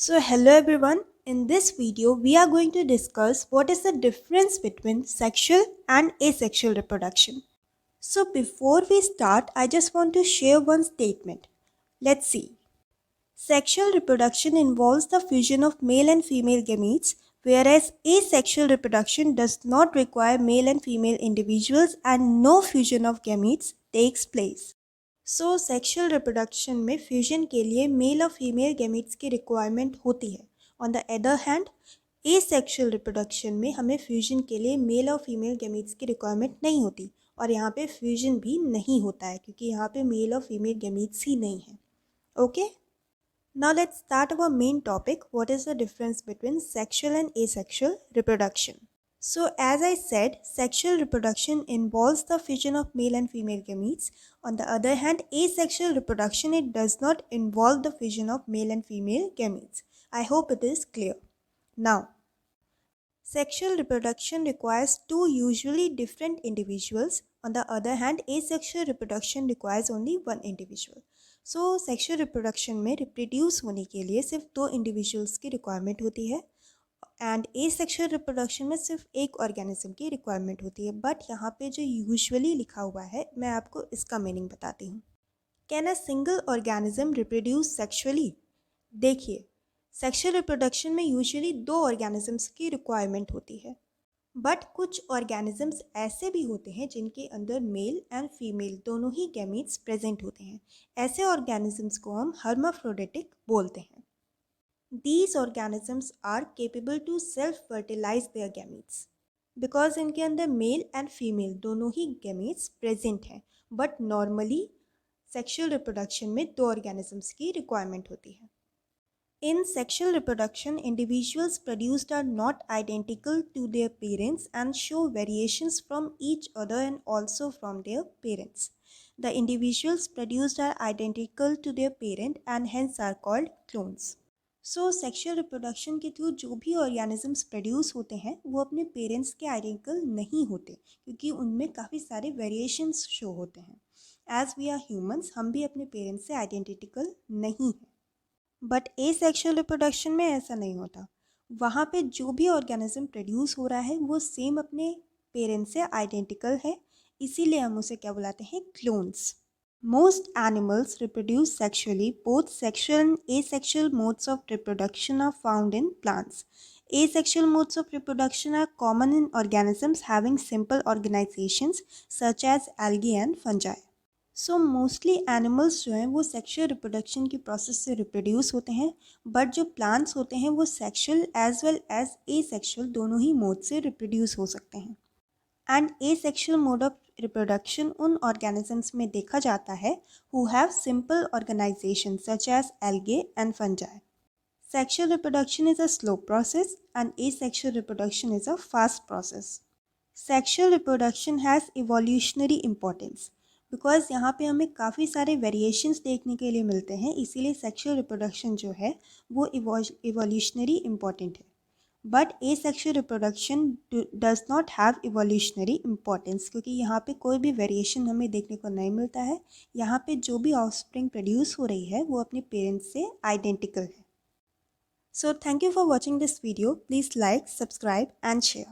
So hello everyone, in this video we are going to discuss what is the difference between sexual and asexual reproduction. So before we start, I just want to share one statement. Let's see. Sexual reproduction involves the fusion of male and female gametes, whereas asexual reproduction does not require male and female individuals and no fusion of gametes takes place. Sexual reproduction में fusion के लिए mail और female gametes की requirement होती है. On the other hand asexual reproduction में हमें fusion के लिए मेल और फीमेल गैमीट्स की रिक्वायरमेंट नहीं होती और यहाँ पे फ्यूजन भी नहीं होता है क्योंकि यहाँ पे मेल और फीमेल गैमीट्स ही नहीं है. Okay, now let's start our main topic. What is the difference between sexual and asexual reproduction. So as I said, sexual reproduction involves the fusion of male and female gametes. On the other hand, asexual reproduction, it does not involve the fusion of male and female gametes. I hope it is clear. Now, sexual reproduction requires two usually different individuals. On the other hand, asexual reproduction requires only one individual. So sexual reproduction में reproduce होने के लिए सिर्फ दो individuals की requirement होती है and asexual reproduction में सिर्फ एक ऑर्गेनिज्म की रिक्वायरमेंट होती है. बट यहाँ पे जो यूजुअली लिखा हुआ है मैं आपको इसका मीनिंग बताती हूँ. Can a single organism reproduce sexually? देखिए, सेक्सुअल रिप्रोडक्शन में यूजुअली दो ऑर्गेनिजम्स की रिक्वायरमेंट होती है. बट कुछ ऑर्गेनिजम्स ऐसे भी होते हैं जिनके अंदर मेल एंड फीमेल दोनों ही गैमीट्स प्रेजेंट होते हैं. ऐसे ऑर्गेनिजम्स को हम हर्माफ्रोडिटिक बोलते हैं. These organisms are capable to self-fertilize their gametes because इनके अंदर मेल एंड फीमेल दोनों ही gametes प्रेजेंट हैं. बट नॉर्मली सेक्शुअल रिप्रोडक्शन में दो ऑर्गेनिजम्स की रिक्वायरमेंट होती है. In sexual reproduction, individuals produced are not identical to their parents and show variations from each other and also from their parents. The individuals produced are identical to their parent and hence are called clones. Sexual reproduction के through जो भी organisms produce होते हैं वो अपने parents के identical नहीं होते क्योंकि उनमें काफ़ी सारे वेरिएशंस शो होते हैं. एज वी आर ह्यूमंस, हम भी अपने पेरेंट्स से आइडेंटिकल नहीं हैं. बट एसेक्सुअल रिप्रोडक्शन में ऐसा नहीं होता. वहाँ पे जो भी ऑर्गेनिज्म प्रोड्यूस हो रहा है वो सेम अपने पेरेंट्स से आइडेंटिकल है, इसीलिए हम उसे क्या बुलाते हैं? Clones. Most animals reproduce sexually. Both sexual and asexual modes of reproduction are found in plants. Asexual modes of reproduction are common in organisms having simple organizations such as algae and fungi. So mostly animals जो हैं वो sexual reproduction की process से reproduce होते हैं, but जो plants होते हैं वो sexual as well as asexual दोनों ही mode से reproduce हो सकते हैं. And asexual mode of reproduction उन ऑर्गेनिजम्स में देखा जाता है who have simple organization such as algae and fungi. Sexual reproduction is a slow process and asexual reproduction is a fast process. Sexual reproduction has evolutionary importance because यहाँ पे हमें काफ़ी सारे वेरिएशंस देखने के लिए मिलते हैं, इसीलिए सेक्सुअल रिप्रोडक्शन जो है वो इवोल्यूशनरी इम्पॉर्टेंट है. But asexual reproduction does not have evolutionary importance क्योंकि यहाँ पे कोई भी वेरिएशन हमें देखने को नहीं मिलता है. यहाँ पे जो भी ऑफस्प्रिंग प्रोड्यूस हो रही है वो अपने पेरेंट्स से आइडेंटिकल है. So thank you for watching this video. Please like, subscribe and share.